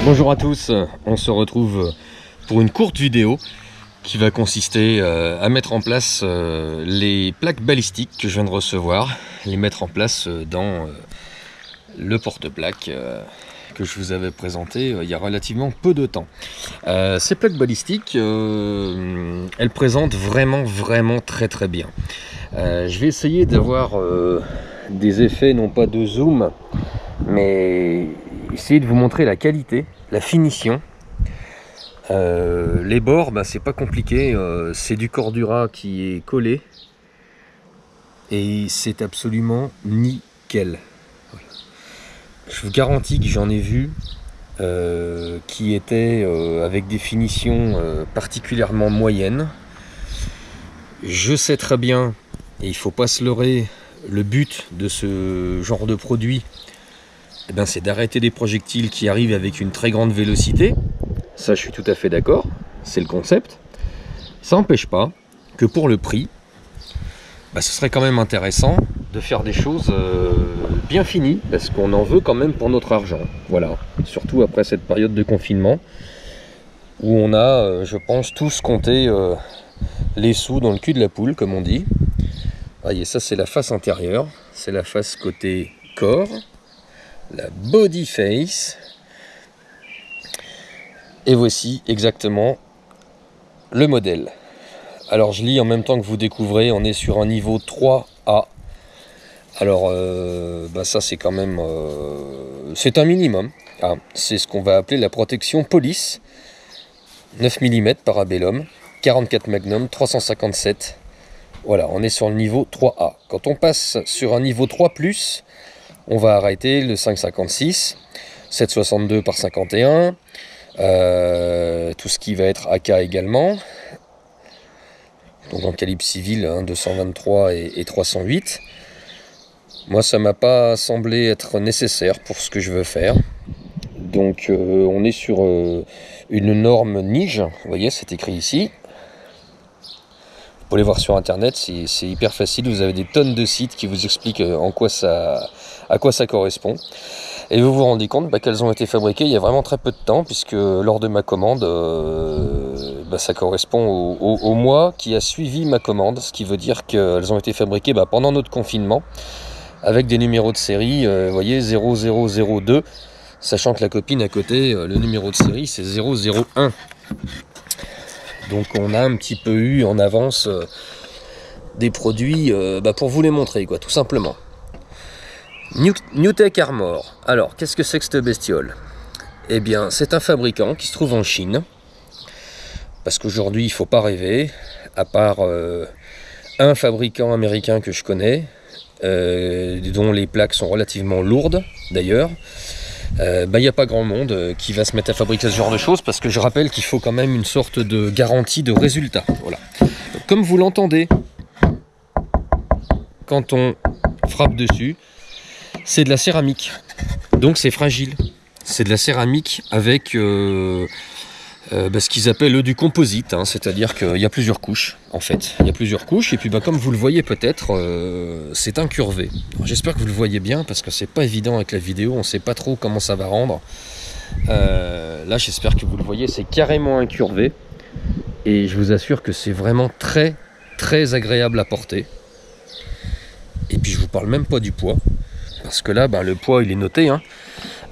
Bonjour à tous, on se retrouve pour une courte vidéo qui va consister à mettre en place les plaques balistiques que je viens de recevoir, les mettre en place dans le porte-plaques que je vous avais présenté il y a relativement peu de temps. Ces plaques balistiques, elles présentent vraiment très bien. Je vais essayer d'avoir des effets, non pas de zoom, mais essayer de vous montrer la qualité, la finition. Les bords, c'est pas compliqué, c'est du Cordura qui est collé et c'est absolument nickel. Je vous garantis que j'en ai vu qui étaient avec des finitions particulièrement moyennes. Je sais très bien, et il faut pas se leurrer, le but de ce genre de produit, c'est d'arrêter des projectiles qui arrivent avec une très grande vélocité. Ça, je suis tout à fait d'accord, c'est le concept. Ça n'empêche pas que pour le prix, ce serait quand même intéressant de faire des choses bien finies, parce qu'on en veut quand même pour notre argent. Voilà, surtout après cette période de confinement, où on a, je pense, tous compté les sous dans le cul de la poule, comme on dit. Voyez, ça c'est la face intérieure, c'est la face côté corps, la body face. Et voici exactement le modèle. Alors je lis en même temps que vous découvrez, on est sur un niveau 3A. Alors ça c'est quand même c'est un minimum. C'est ce qu'on va appeler la protection police. 9 mm parabellum, 44 magnum, 357. Voilà, on est sur le niveau 3A. Quand on passe sur un niveau 3+, on va arrêter le 5,56, 7,62 par 51. Tout ce qui va être AK également, donc en calibre civil, 223 et 308. Moi ça m'a pas semblé être nécessaire pour ce que je veux faire, donc on est sur une norme NIJ, vous voyez c'est écrit ici. Vous pouvez les voir sur internet, c'est hyper facile, vous avez des tonnes de sites qui vous expliquent à quoi ça correspond. Et vous vous rendez compte qu'elles ont été fabriquées il y a vraiment très peu de temps, puisque lors de ma commande, ça correspond au mois qui a suivi ma commande, ce qui veut dire qu'elles ont été fabriquées pendant notre confinement, avec des numéros de série, vous voyez, 0002, sachant que la copine à côté, le numéro de série, c'est 001. Donc on a un petit peu eu en avance des produits pour vous les montrer, tout simplement. Newtek Armor. Alors, qu'est-ce que c'est que cette bestiole? Eh bien, c'est un fabricant qui se trouve en Chine. Parce qu'aujourd'hui, il ne faut pas rêver. À part un fabricant américain que je connais, dont les plaques sont relativement lourdes, d'ailleurs. Il n'y a pas grand monde qui va se mettre à fabriquer ce genre de choses, parce que je rappelle qu'il faut quand même une sorte de garantie de résultat. Voilà. Donc, comme vous l'entendez, quand on frappe dessus, c'est de la céramique, donc c'est fragile. C'est de la céramique avec ce qu'ils appellent du composite, c'est-à-dire qu'il y a plusieurs couches, en fait. Il y a plusieurs couches, et puis comme vous le voyez peut-être, c'est incurvé. J'espère que vous le voyez bien, parce que c'est pas évident avec la vidéo, on sait pas trop comment ça va rendre. Là, j'espère que vous le voyez, c'est carrément incurvé, et je vous assure que c'est vraiment très agréable à porter. Et puis je vous parle même pas du poids. Parce que là, le poids, il est noté,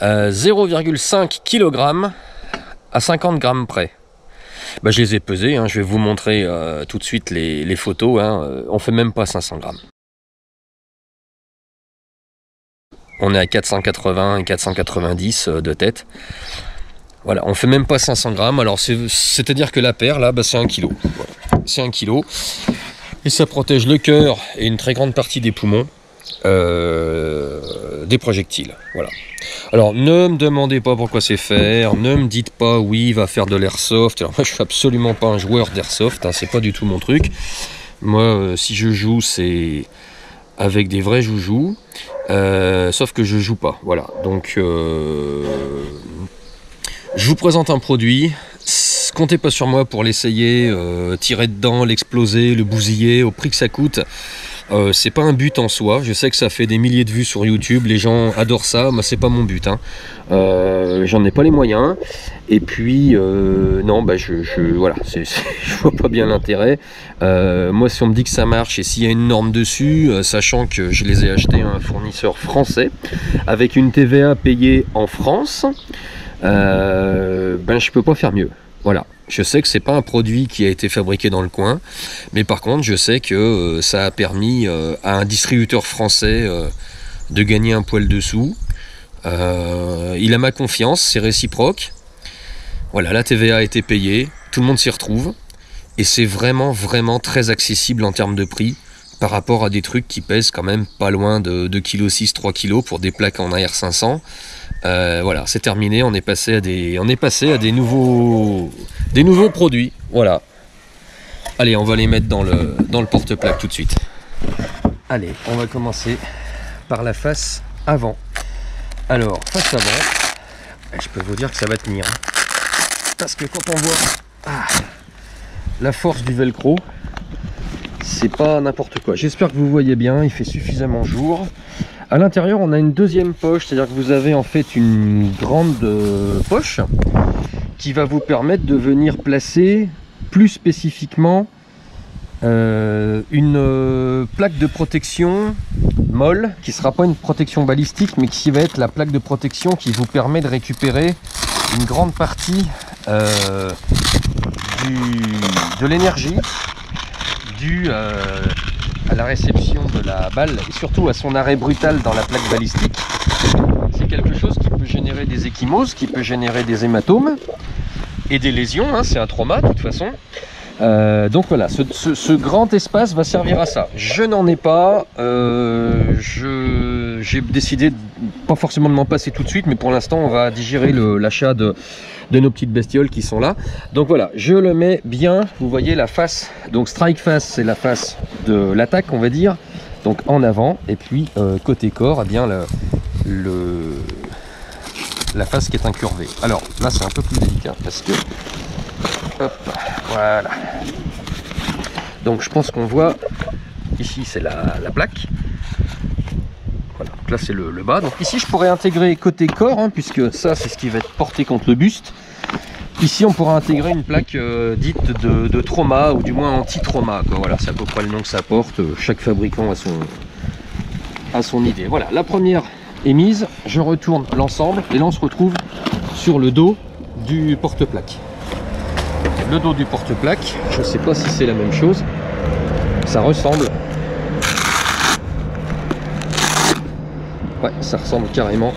0,5 kg à 50 grammes près. Je les ai pesés, je vais vous montrer tout de suite les photos. On fait même pas 500 grammes. On est à 480 et 490 de tête. Voilà, on fait même pas 500 grammes. Alors, c'est-à-dire que la paire, là, c'est 1 kg. Voilà. C'est 1 kg. Et ça protège le cœur et une très grande partie des poumons. Des projectiles, voilà. Alors ne me demandez pas pourquoi c'est faire, ne me dites pas oui il va faire de l'airsoft. Alors moi je suis absolument pas un joueur d'airsoft, c'est pas du tout mon truc. Moi si je joue c'est avec des vrais joujoux, sauf que je joue pas, voilà. Donc je vous présente un produit, comptez pas sur moi pour l'essayer, tirer dedans, l'exploser, le bousiller au prix que ça coûte. C'est pas un but en soi, je sais que ça fait des milliers de vues sur YouTube, les gens adorent ça, mais c'est pas mon but, hein. J'en ai pas les moyens, et puis non, bah voilà, je vois pas bien l'intérêt. Moi, si on me dit que ça marche et s'il y a une norme dessus, sachant que je les ai achetés à un fournisseur français avec une TVA payée en France, ben je peux pas faire mieux. Voilà, je sais que c'est pas un produit qui a été fabriqué dans le coin, mais par contre je sais que ça a permis à un distributeur français de gagner un poil de sous. Il a ma confiance, c'est réciproque. Voilà, la TVA a été payée, tout le monde s'y retrouve, et c'est vraiment très accessible en termes de prix par rapport à des trucs qui pèsent quand même pas loin de 2,6 kg, 3 kg pour des plaques en AR500. Voilà, c'est terminé, on est passé à des nouveaux produits. Voilà. Allez, on va les mettre dans le porte-plaque tout de suite. Allez, on va commencer par la face avant. Alors, face avant, je peux vous dire que ça va tenir. Parce que quand on voit la force du velcro, c'est pas n'importe quoi. J'espère que vous voyez bien, il fait suffisamment jour. À l'intérieur, on a une deuxième poche, c'est-à-dire que vous avez en fait une grande poche qui va vous permettre de venir placer plus spécifiquement une plaque de protection molle, qui ne sera pas une protection balistique, mais qui va être la plaque de protection qui vous permet de récupérer une grande partie de l'énergie due à la réception de la balle et surtout à son arrêt brutal dans la plaque balistique. C'est quelque chose qui peut générer des ecchymoses, qui peut générer des hématomes et des lésions, hein, c'est un trauma de toute façon. Donc voilà, ce grand espace va servir à ça. Je n'en ai pas, j'ai décidé pas forcément de m'en passer tout de suite, mais pour l'instant on va digérer l'achat de nos petites bestioles qui sont là. Donc voilà, je le mets bien, vous voyez la face, donc strike face c'est la face de l'attaque on va dire, donc en avant, et puis côté corps, eh bien la face qui est incurvée. Alors là c'est un peu plus délicat parce que hop, voilà. Donc je pense qu'on voit ici c'est la plaque. Voilà, donc là c'est le bas. Donc ici je pourrais intégrer côté corps, hein, puisque ça c'est ce qui va être porté contre le buste. Ici on pourra intégrer une plaque dite de trauma, ou du moins anti-trauma. Voilà, c'est à peu près le nom que ça porte. Chaque fabricant a son idée. Voilà, la première est mise. Je retourne l'ensemble et là on se retrouve sur le dos du porte-plaque. Le dos du porte-plaque, je ne sais pas si c'est la même chose, ça ressemble. Ouais, ça ressemble carrément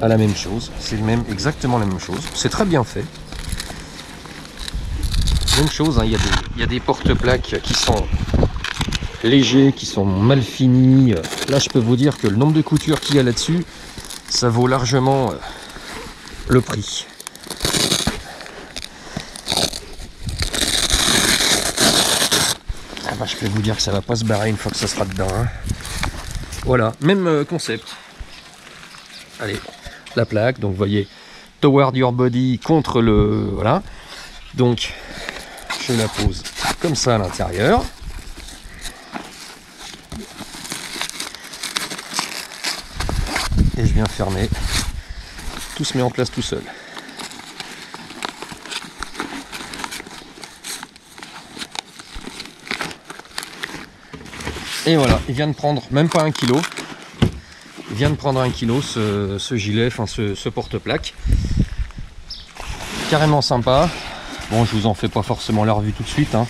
à la même chose, c'est exactement la même chose, c'est très bien fait. Même chose, hein, il y a des porte-plaques qui sont légers, qui sont mal finis. Là je peux vous dire que le nombre de coutures qu'il y a là-dessus, ça vaut largement le prix. Ah bah, je peux vous dire que ça va pas se barrer une fois que ça sera dedans, hein. Voilà, même concept. Allez, la plaque, donc vous voyez Toward Your Body contre le... Voilà. Donc, je la pose comme ça à l'intérieur. Et je viens fermer. Tout se met en place tout seul. Et voilà, il vient de prendre même pas 1 kg. Il vient de prendre 1 kg ce gilet, enfin ce porte-plaque. Carrément sympa. Bon, je vous en fais pas forcément la revue tout de suite, hein.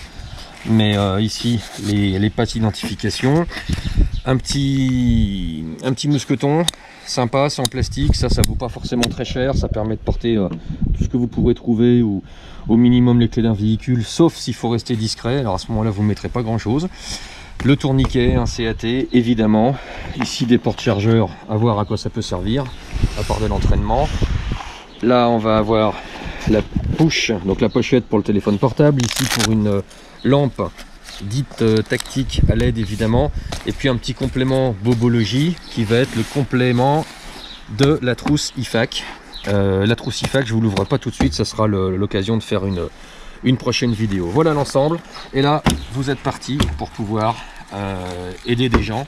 Mais ici, les pattes d'identification. Un petit mousqueton, sympa, c'est en plastique. Ça vaut pas forcément très cher. Ça permet de porter tout ce que vous pourrez trouver, ou au minimum les clés d'un véhicule, sauf s'il faut rester discret. Alors à ce moment-là, vous ne mettrez pas grand-chose. Le tourniquet, un CAT, évidemment. Ici, des portes-chargeurs, à voir à quoi ça peut servir, à part de l'entraînement. Là, on va avoir la push, donc la pochette pour le téléphone portable. Ici, pour une lampe dite tactique à LED, évidemment. Et puis, un petit complément bobologie qui va être le complément de la trousse IFAK. La trousse IFAK, je ne vous l'ouvre pas tout de suite, ça sera l'occasion de faire une prochaine vidéo. Voilà l'ensemble, et là vous êtes parti pour pouvoir aider des gens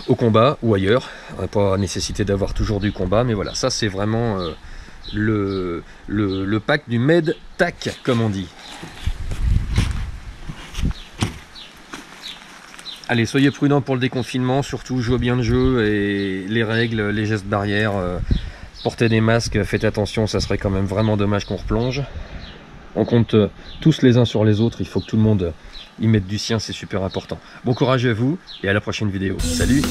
au combat ou ailleurs. Pas nécessité d'avoir toujours du combat, mais voilà, ça c'est vraiment le pack du MedTac, comme on dit. Allez, soyez prudents pour le déconfinement, surtout jouez bien le jeu et les règles, les gestes barrières, portez des masques, faites attention, ça serait quand même vraiment dommage qu'on replonge. On compte tous les uns sur les autres, il faut que tout le monde y mette du sien, c'est super important. Bon courage à vous et à la prochaine vidéo. Salut!